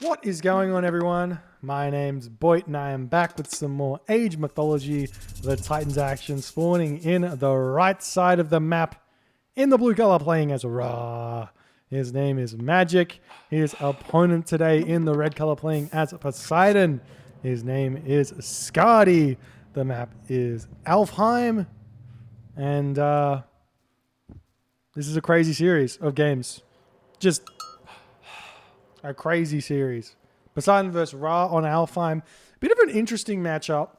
What is going on, everyone? My name's Boyt and I am back with some more Age Mythology. The Titans action spawning in the right side of the map in the blue color, playing as Ra. His name is Magic. His opponent today in the red color playing as Poseidon. His name is Skady. The map is Alfheim. And this is a crazy series of games. Just a crazy series. Poseidon versus Ra on Alfheim. Bit of an interesting matchup.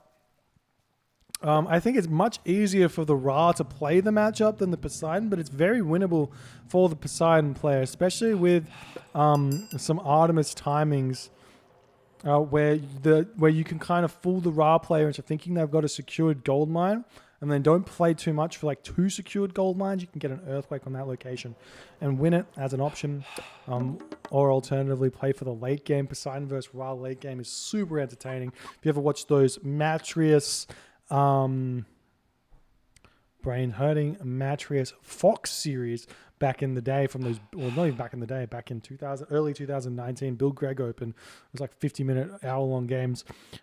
I think it's much easier for the Ra to play the matchup than the Poseidon, but it's very winnable for the Poseidon player, especially with some Artemis timings where you can kind of fool the Ra player into thinking they've got a secured gold mine, and then don't play too much for like 2 secured gold mines. You can get an earthquake on that location and win it as an option. Or alternatively, play for the late game. Poseidon versus Ra late game is super entertaining. If you ever watched those Matrius, brain-hurting Matrius Fox series back in the day from those, well, not even back in the day, back in early 2019, Bill Gregg Open. It was like 50-minute, hour-long games.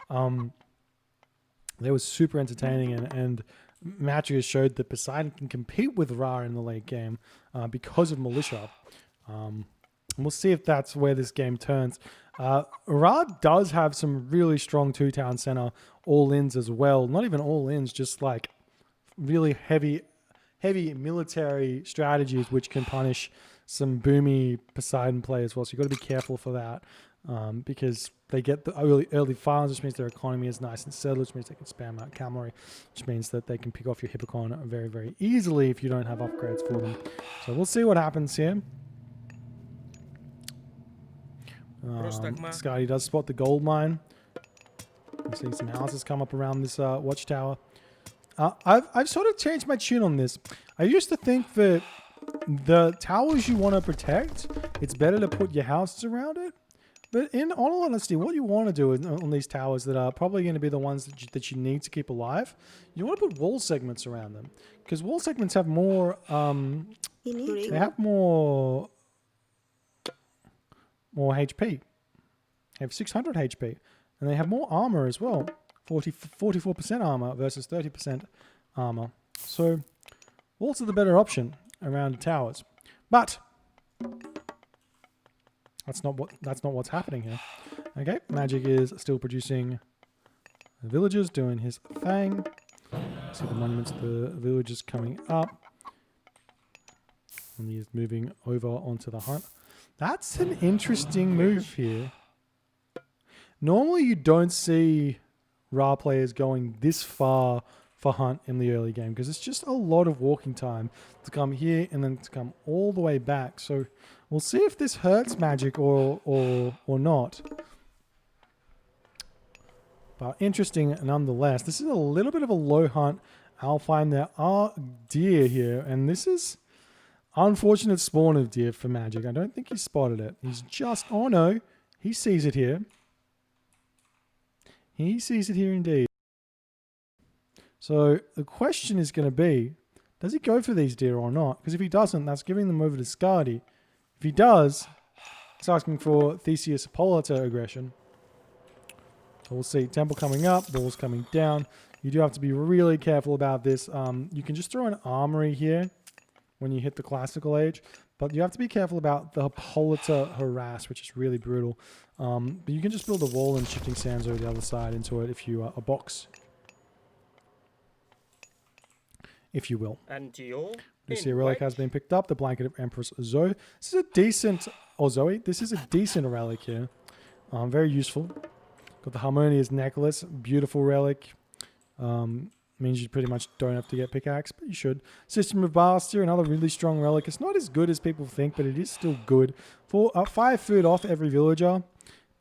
They were super entertaining, and Matrius showed that Poseidon can compete with Ra in the late game because of Militia. And we'll see if that's where this game turns. Ra does have some really strong 2-town center all-ins as well. Not even all-ins, just like really heavy military strategies which can punish some boomy Poseidon play as well. So you've got to be careful for that because they get the early farms, which means their economy is nice and settled, which means they can spam out cavalry, which means that they can pick off your Hippocon very, very easily if you don't have upgrades for them. So we'll see what happens here. Skady does spot the gold mine. I'm seeing some houses come up around this watchtower. I've sort of changed my tune on this. I used to think that the towers you want to protect, it's better to put your houses around it. But in all honesty, what you want to do on these towers that are probably going to be the ones that you need to keep alive, you want to put wall segments around them. Because wall segments have more... they have more HP. They have 600 HP. And they have more armor as well. 44% armor versus 30% armor. So walls are the better option around the towers. But that's not what's happening here. Okay, Magic is still producing villagers, doing his thing. See the monuments of the villagers coming up. And he is moving over onto the hunt. That's an interesting move here. Normally you don't see Ra players going this far for hunt in the early game because it's just a lot of walking time to come here and then to come all the way back. So we'll see if this hurts Magic or not. But interesting nonetheless. This is a little bit of a low hunt. Alfheim, there are deer here, and this is unfortunate spawn of deer for Magic. I don't think he spotted it. He's just, oh no, he sees it here. He sees it here indeed. So the question is going to be, does he go for these deer or not? Because if he doesn't, that's giving them over to Skady. If he does, it's asking for Theseus Hippolyta aggression. So we'll see. Temple coming up, balls coming down. You do have to be really careful about this. You can just throw an armory here when you hit the classical age. But you have to be careful about the Hippolyta harass, which is really brutal. But you can just build a wall and shifting sands over the other side into it if you a box, if you will. And you see a relic has been picked up. The blanket of Empress Zoe. This is a decent, This is a decent relic here. Very useful. Got the Harmonious necklace, beautiful relic. Means you pretty much don't have to get pickaxe, but you should. System of Bastia, another really strong relic. It's not as good as people think, but it is still good. For 5 food off every villager.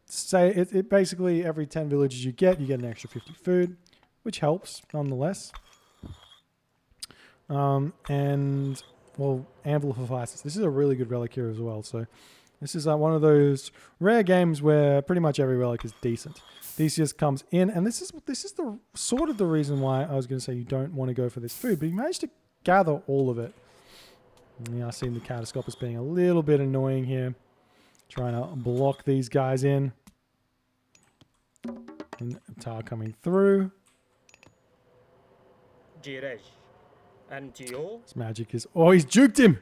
Say it basically every 10 villagers you get an extra 50 food, which helps nonetheless. And well, Anvil of Isis. This is a really good relic here as well. So this is one of those rare games where pretty much every relic is decent. Theseus comes in, and this is the sort of the reason why I was going to say you don't want to go for this food, but he managed to gather all of it. Yeah, I've seen the Catascopus being a little bit annoying here. Trying to block these guys in. And Tar coming through. This Magic is... Oh, he's juked him!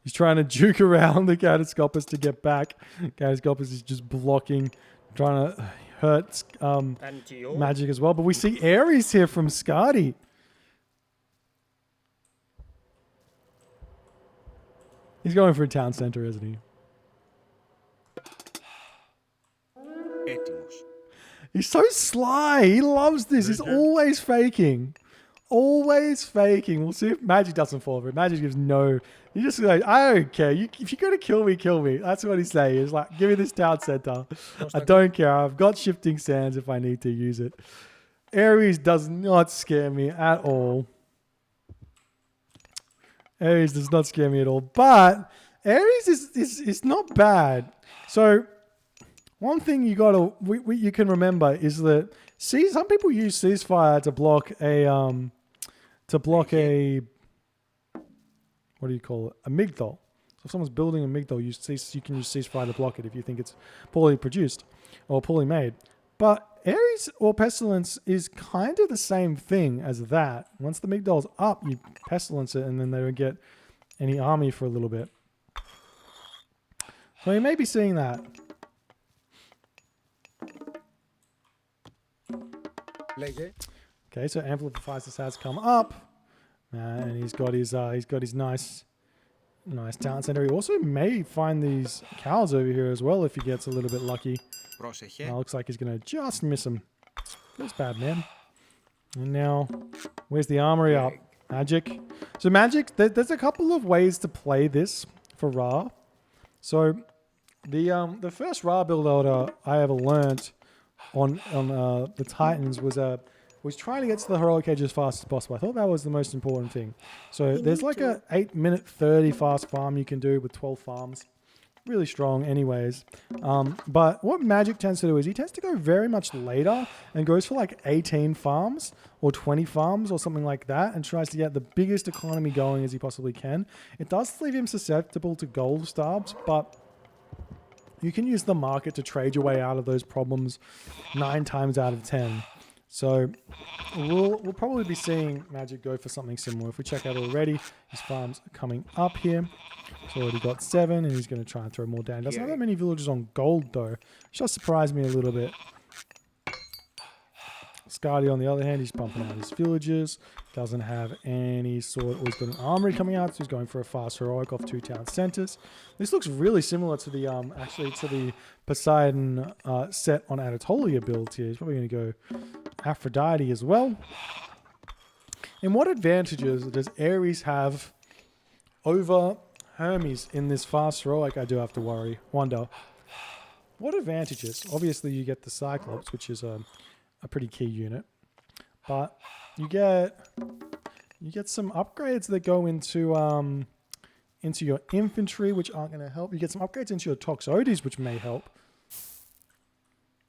He's trying to juke around the Catastropus to get back. Catastropus is just blocking, trying to hurt Magic as well. But we see Ares here from Skady. He's going for a town center, isn't he? He's so sly. He loves this. He's always faking. Always faking. We'll see if Magic doesn't fall for it. Magic gives no... He just like, I don't care. If you're going to kill me, kill me. That's what he's saying. He's like, give me this town center. I don't care. I've got shifting sands if I need to use it. Ares does not scare me at all. Ares does not scare me at all. But Ares is not bad. So one thing you can remember is that some people use ceasefire to block a what do you call it? A migdol. So if someone's building a migdol, you can use ceasefire to block it if you think it's poorly produced or poorly made. But Ares or Pestilence is kind of the same thing as that. Once the migdol's up, you Pestilence it and then they don't get any army for a little bit. So you may be seeing that. Okay, so Amplifies has come up. And he's got his nice town center. He also may find these cows over here as well if he gets a little bit lucky. Looks like he's going to just miss him. That's bad, man. And now, where's the armory up? Magic. So Magic, there's a couple of ways to play this for Ra. So the first Ra build order I ever learnt on the Titans was trying to get to the heroic edge as fast as possible. I thought that was the most important thing. So there's like a 8-minute 30 fast farm you can do with 12 farms. Really strong anyways. But what Magic tends to do is he tends to go very much later and goes for like 18 farms or 20 farms or something like that and tries to get the biggest economy going as he possibly can. It does leave him susceptible to gold starbs, but you can use the market to trade your way out of those problems 9 times out of 10. So we'll probably be seeing Magic go for something similar. If we check out already, his farms are coming up here. He's already got 7 and he's going to try and throw more down. Doesn't have that many villagers on gold though, which does surprise me a little bit. Skady on the other hand, he's pumping out his villagers. Doesn't have any sort... he's got an armory coming out, so he's going for a fast heroic off 2 town centers. This looks really similar to the to the Poseidon set on Anatolia build here. He's probably going to go Aphrodite as well. And what advantages does Ares have over Hermes in this fast heroic? I do have to wonder. What advantages? Obviously, you get the Cyclops, which is a pretty key unit, but you get some upgrades that go into your infantry, which aren't going to help. You get some upgrades into your Toxotes, which may help.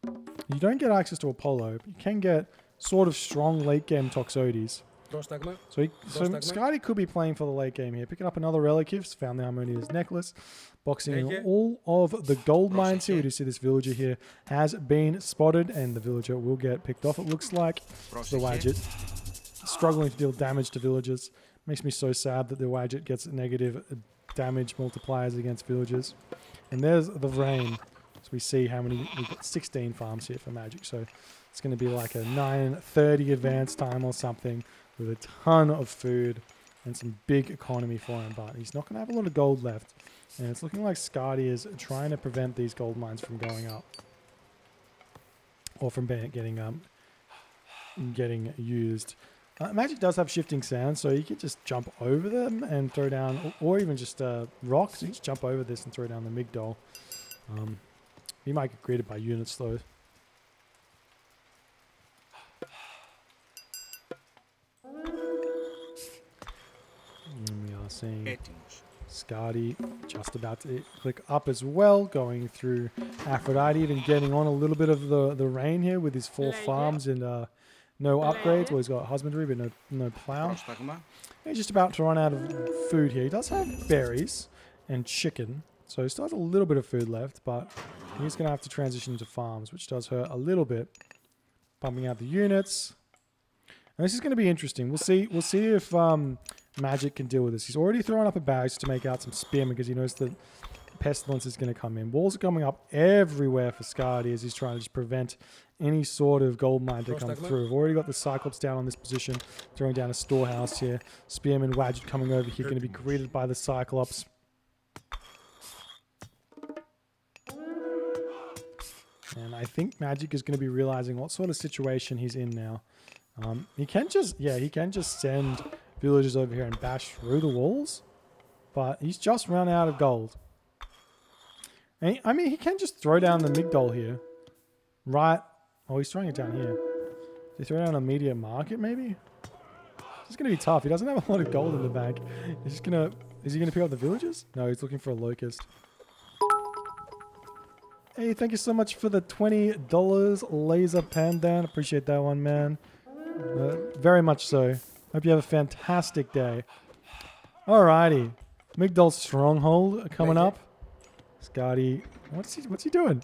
You don't get access to Apollo, but you can get sort of strong late game Toxotes. So Skady could be playing for the late game here. Picking up another relic here. Found the Harmonious necklace. Boxing in all of the gold mines here. We do see this villager here has been spotted, and the villager will get picked off, it looks like. The Wadget struggling to deal damage to villagers. Makes me so sad that the Wadget gets negative damage multipliers against villagers. And there's the rain. So we see how many... We've got 16 farms here for Magic. So it's going to be like a 9:30 advance time or something, with a ton of food and some big economy for him, but he's not going to have a lot of gold left. And it's looking like Skady is trying to prevent these gold mines from going up, or from getting used. Magic does have shifting sands, so you can just jump over them and throw down, or even just rocks. You just jump over this and throw down the Migdol. You might get greeted by units though. And we are seeing Skady just about to click up as well, going through Aphrodite, even getting on a little bit of the rain here with his 4 farms and no upgrades. Well, he's got husbandry, but no plow. He's just about to run out of food here. He does have berries and chicken, So he still has a little bit of food left, but he's going to have to transition into farms, which does hurt a little bit. Pumping out the units. And this is going to be interesting. We'll see if Magic can deal with this. He's already throwing up a bag just to make out some spearmen because he knows that Pestilence is going to come in. Walls are coming up everywhere for Skady as he's trying to just prevent any sort of gold mine to come through. We've already got the Cyclops down on this position, throwing down a storehouse here. Spearman Wadget coming over here, going to be greeted by the Cyclops. And I think Magic is going to be realizing what sort of situation he's in now. He can just send villagers over here and bash through the walls, but he's just run out of gold. And he can just throw down the Migdol here. Right. Oh, he's throwing it down here. Did he throw down a media market, maybe? It's going to be tough. He doesn't have a lot of gold in the bank. Is he going to pick up the villagers? No, he's looking for a locust. Hey, thank you so much for the $20 laser pandan. Appreciate that one, man. Very much so. Hope you have a fantastic day. Alrighty. Migdol's stronghold coming up. Skady, what's he doing?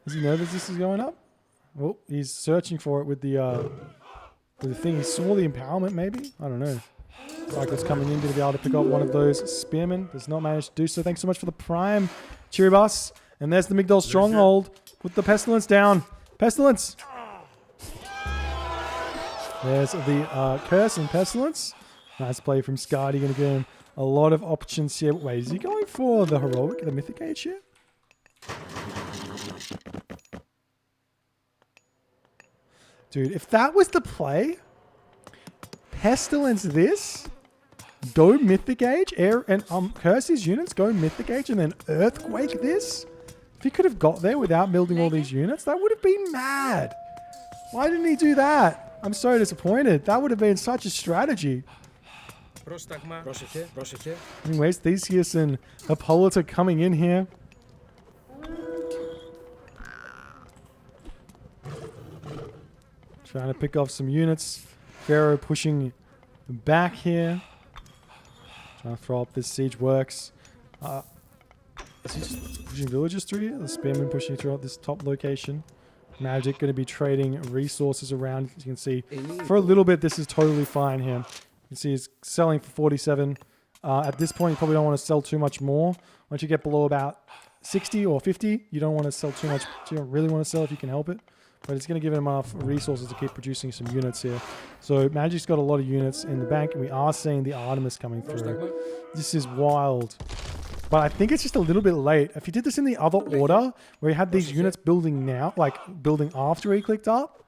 Does he know that this is going up? Oh, he's searching for it with the thing. He saw the empowerment, maybe? I don't know. Cyclops coming in, going to be able to pick up one of those spearmen. Does not manage to do so. Thanks so much for the prime, Chiribus. And there's the Migdol stronghold. Put the Pestilence down. Pestilence! There's the Curse and Pestilence. Nice play from Skady. Going to give him a lot of options here. Wait, is he going for the Heroic, the Mythic Age here? Dude, if that was the play, Pestilence this, go Mythic Age, Air and Curse his units, go Mythic Age, and then Earthquake this. If he could have got there without building all these units, that would have been mad. Why didn't he do that? I'm so disappointed. That would have been such a strategy. Anyways, Theseus and Hippolyta coming in here. Trying to pick off some units. Pharaoh pushing back here. Trying to throw up this siege works. Is he just pushing villagers through here? The spearman pushing through this top location. Magic going to be trading resources around. As you can see, for a little bit, this is totally fine here. You can see he's selling for 47. At this point, you probably don't want to sell too much more. Once you get below about 60 or 50, you don't want to sell too much. You don't really want to sell if you can help it. But it's going to give him enough resources to keep producing some units here. So Magic's got a lot of units in the bank, and we are seeing the Artemis coming through. This is wild. But I think it's just a little bit late. If he did this in the other order, where he had these units building now, like building after he clicked up,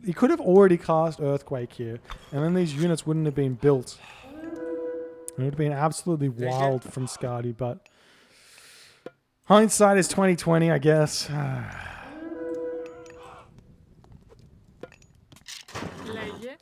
he could have already cast Earthquake here. And then these units wouldn't have been built. It would have been absolutely wild from Skady, but hindsight is 2020, I guess.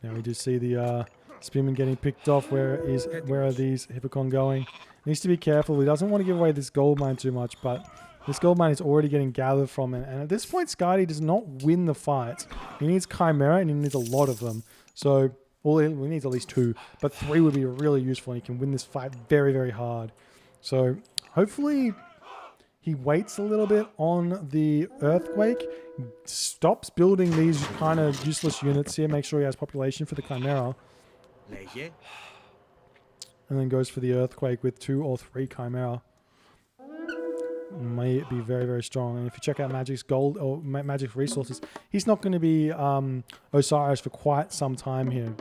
Now we do see the spearman getting picked off. Where are these Hippocon going? Needs to be careful. He doesn't want to give away this gold mine too much, but this gold mine is already getting gathered from him. And at this point, Skady does not win the fight. He needs Chimera, and he needs a lot of them. So, well, he needs at least 2, but 3 would be really useful, and he can win this fight very, very hard. So, hopefully, he waits a little bit on the Earthquake, stops building these kind of useless units here, make sure he has population for the Chimera, and then goes for the Earthquake with 2 or 3 Chimera. May be very, very strong. And if you check out Magic's gold or Magic's resources, he's not going to be Osiris for quite some time here.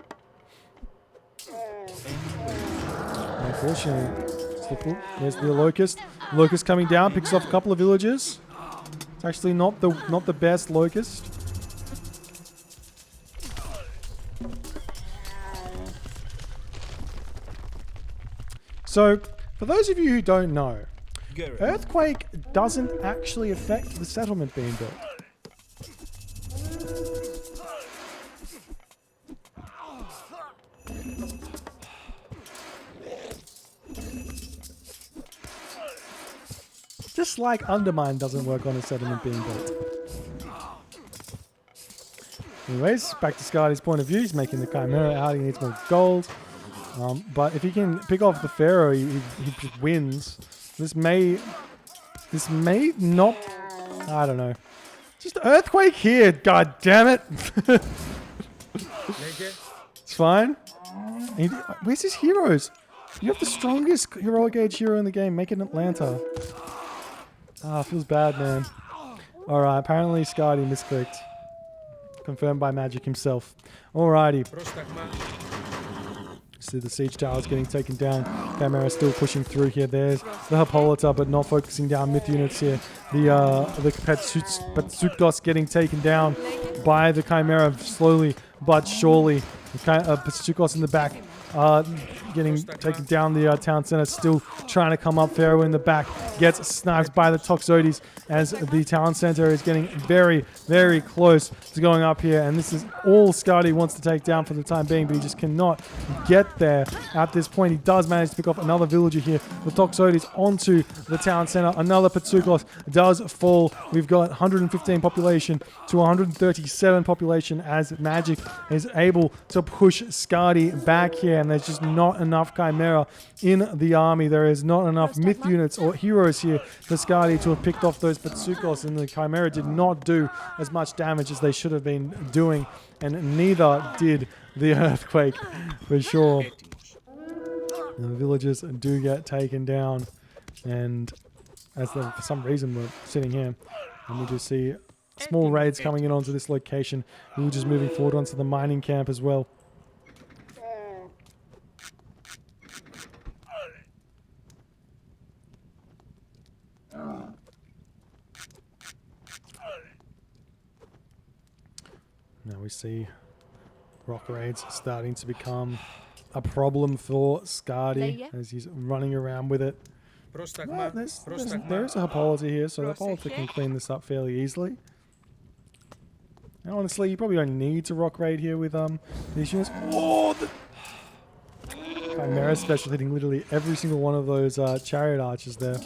Unfortunately, there's the Locust. Locust coming down, picks off a couple of villagers. It's actually not the best Locust. So, for those of you who don't know, Earthquake doesn't actually affect the settlement being built. Just like Undermine doesn't work on a settlement being built. Anyways, back to Skady's point of view. He's making the Chimera out. He needs more gold. But if he can pick off the Pharaoh, he just wins. This may not. I don't know. Just earthquake here. God damn it. It's fine. Where's his heroes? You have the strongest heroic age hero in the game. Make it Atlanta. Feels bad, man. Alright, apparently Skady misclicked. Confirmed by Magic himself. Alrighty. See the siege towers getting taken down. Chimera still pushing through here. There's the Hippolyta, but not focusing down myth units here. The Patsukos getting taken down by the Chimera slowly but surely. Patsukos in the back getting taken down. The town center still trying to come up. Pharaoh in the back gets sniped by the Toxotes as the town center is getting very, very close to going up here. And this is all Skady wants to take down for the time being, but he just cannot get there at this point. He does manage to pick off another villager here. The Toxotes onto the town center. Another Patsukos does fall. We've got 115 population to 137 population as Magic is able to push Skady back here. And there's just not enough Chimera in the army. There is not enough myth units or heroes here for Skady to have picked off those Patsukos, and the Chimera did not do as much damage as they should have been doing, and neither did the earthquake for sure. And the villagers do get taken down, and for some reason we're sitting here and we just see small raids coming in onto this location. Villagers moving forward onto the mining camp as well. Now we see rock raids starting to become a problem for Skady as he's running around with it. Well, there's a Hippolyta here, so the Hippolyta can clean this up fairly easily. And honestly, you probably don't need to rock raid here with these units. Oh, the Chimera special hitting literally every single one of those chariot archers there.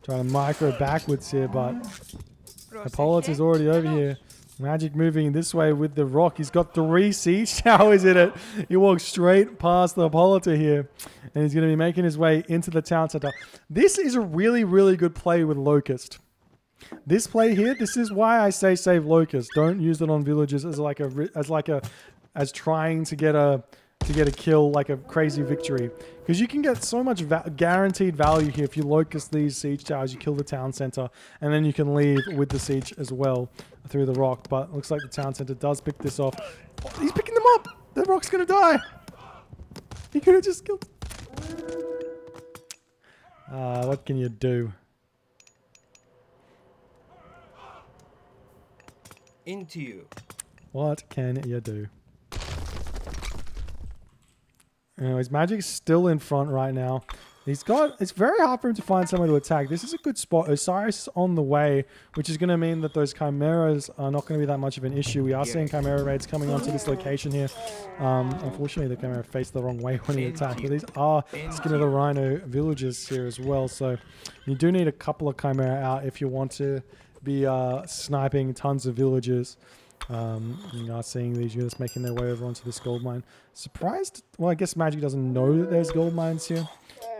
Trying to micro backwards here, but Hippolyta's already over here. Magic moving this way with the rock. He's got 3 siege towers in it. He walks straight past the Hippolyta here. And he's going to be making his way into the town center. This is a really, really good play with Locust. This play here, this is why I say save Locust. Don't use it on villagers as trying to get a kill, like a crazy victory. Because you can get so much guaranteed value here if you Locust these siege towers, you kill the town center, and then you can leave with the siege as well through the rock. But it looks like the town center does pick this off. Oh, he's picking them up! The rock's gonna die! He could have just killed... what can you do? Into you. What can you do? Anyways, Magic's still in front right now. It's very hard for him to find somewhere to attack. This is a good spot. Osiris is on the way, which is going to mean that those Chimeras are not going to be that much of an issue. We are seeing Chimera raids coming onto this location here. Unfortunately, the Chimera faced the wrong way when he attacked. But these are Skin of the Rhino villagers here as well. So you do need a couple of Chimera out if you want to be sniping tons of villagers. You are seeing these units making their way over onto this gold mine. Surprised? Well, I guess Magic doesn't know that there's gold mines here.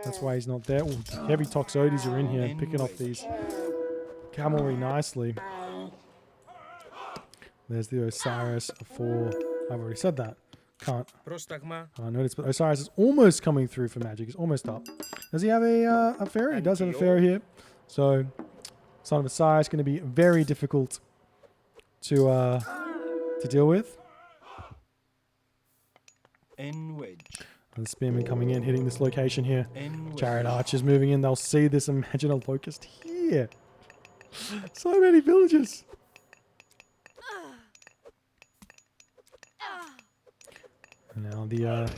That's why he's not there. Ooh, heavy Toxotes are in here, picking off these cavalry nicely. There's the Osiris for... I've already said that. Can't notice, but Osiris is almost coming through for Magic. He's almost up. Does he have a pharaoh? He does have a pharaoh here. So, Son of Osiris going to be very difficult to deal with. And the spearmen coming in, hitting this location here. Chariot archers moving in. They'll see this. Imagine a locust here. So many villagers. And now the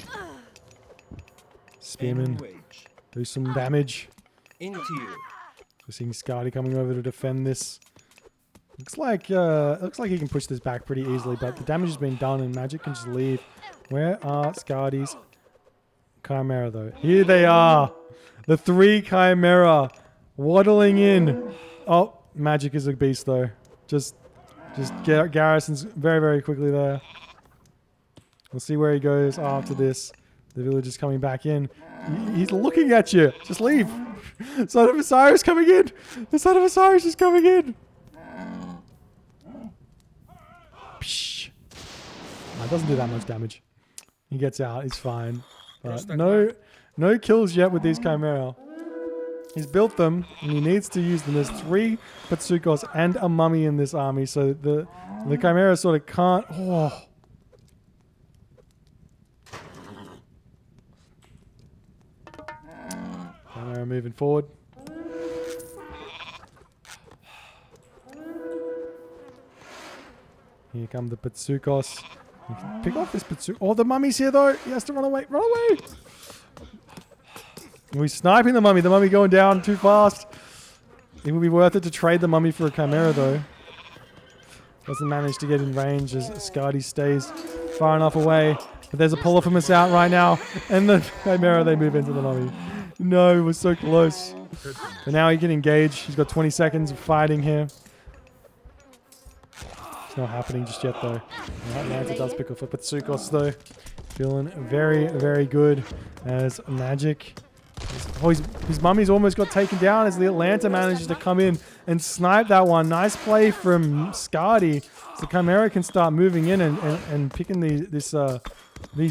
spearmen do some damage. We're seeing Skady coming over to defend this. Looks like he can push this back pretty easily, but the damage has been done and Magic can just leave. Where are Skady's Chimera though? Here they are. The 3 Chimera waddling in. Oh, Magic is a beast though. Just garrisons very, very quickly there. We'll see where he goes after this. The village is coming back in. He's looking at you. Just leave. Son of Osiris coming in. The Son of Osiris is coming in. Psh. No, it doesn't do that much damage. He gets out. He's fine. But no kills yet with these Chimera. He's built them, and he needs to use them. There's 3 Patsukos and a mummy in this army, so the Chimera sort of can't... Oh. Chimera moving forward. Here come the Patsukos. Pick off this Patsukos. Oh, the mummy's here, though. He has to run away. Run away! We're sniping the mummy. The mummy going down too fast. It would be worth it to trade the mummy for a Chimera, though. Doesn't manage to get in range as Skady stays far enough away. But there's a Polyphemus out right now. And the Chimera, they move into the mummy. No, we're so close. But now he can engage. He's got 20 seconds of fighting here. It's not happening just yet, though. Atlanta does pick off a Patsukos, though. Feeling very, very good as Magic. Oh, his mummy's almost got taken down as the Atlanta manages to come in and snipe that one. Nice play from Skady. So Chimera can start moving in and picking these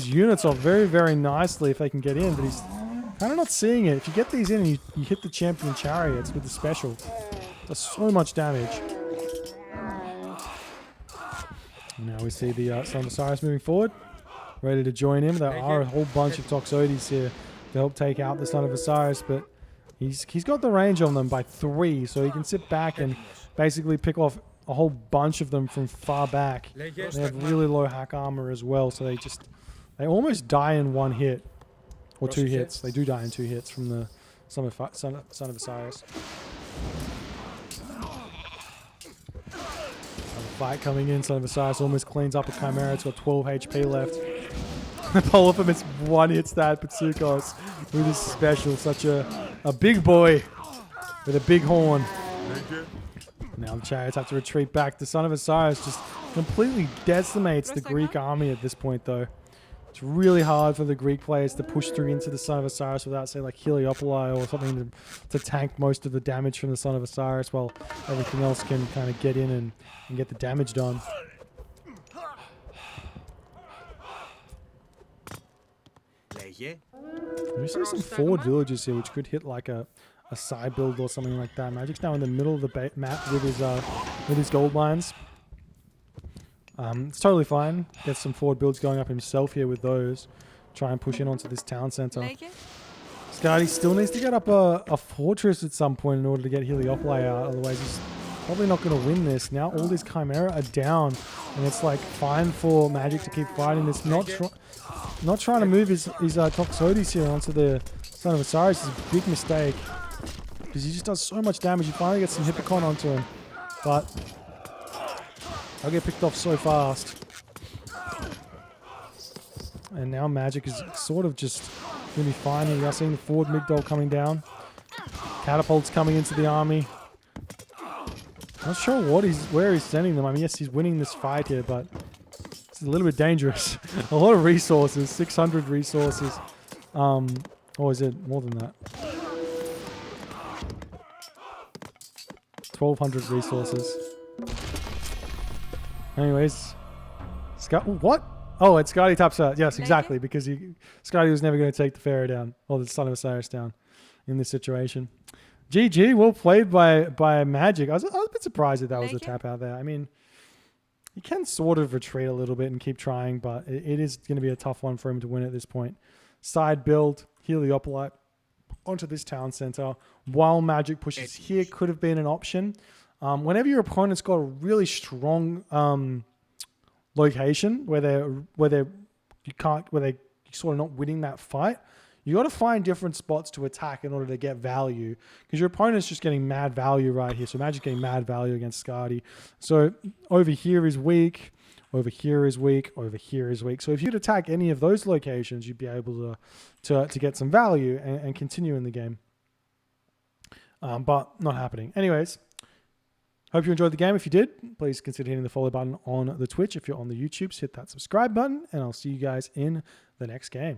units off very, very nicely if they can get in. But he's kind of not seeing it. If you get these in and you hit the champion chariots with the special, does so much damage. Now we see the Son of Osiris moving forward, ready to join him. There are a whole bunch of Toxotes here to help take out the Son of Osiris, but he's got the range on them by 3, so he can sit back and basically pick off a whole bunch of them from far back. They have really low hack armor as well, so they almost die in 1 hit or 2 hits. They do die in 2 hits from the Son of Osiris. Fight coming in. Son of Osiris almost cleans up a Chimera. It's got 12 HP left. Polyphemus 1-hits that Patsukos with his special. Such a big boy with a big horn. Now the chariots have to retreat back. The Son of Osiris just completely decimates the Greek army at this point, though. It's really hard for the Greek players to push through into the Son of Osiris without, say, like Heliopoli or something to tank most of the damage from the Son of Osiris, while everything else can kind of get in and get the damage done. We see some forward villages here, which could hit like a side build or something like that. Magic's now in the middle of the map with his gold mines. It's totally fine. Get some forward builds going up himself here with those. Try and push in onto this town center. Skady still needs to get up a fortress at some point in order to get Heliopoli out. Otherwise, he's probably not going to win this. Now all these Chimera are down, and it's like fine for Magic to keep fighting this. Not trying to move his Toxotes here onto the Son of Osiris is a big mistake, because he just does so much damage. You finally get some Hippocon onto him, but I'll get picked off so fast. And now Magic is sort of just going to be fine. We are seeing the forward Migdol coming down. Catapults coming into the army. Not sure where he's sending them. I mean, yes, he's winning this fight here, but it's a little bit dangerous. A lot of resources, 600 resources. Or is it more than that? 1,200 resources. Anyways, what? Oh, it's Skady taps out. Yes, exactly, because Skady was never going to take the Pharaoh down, or the Son of Osiris down in this situation. GG, well played by Magic. I was a bit surprised that was a tap out there. I mean, he can sort of retreat a little bit and keep trying, but it is going to be a tough one for him to win at this point. Side build, Heliopoli onto this town center, while Magic pushes here could have been an option. Whenever your opponent's got a really strong location where you're sort of not winning that fight, you got to find different spots to attack in order to get value, because your opponent's just getting mad value right here. So Magic getting mad value against Skady. So over here is weak, over here is weak, over here is weak. So if you'd attack any of those locations, you'd be able to get some value and continue in the game. But not happening. Anyways, hope you enjoyed the game. If you did, please consider hitting the follow button on the Twitch. If you're on the YouTubes, hit that subscribe button, and I'll see you guys in the next game.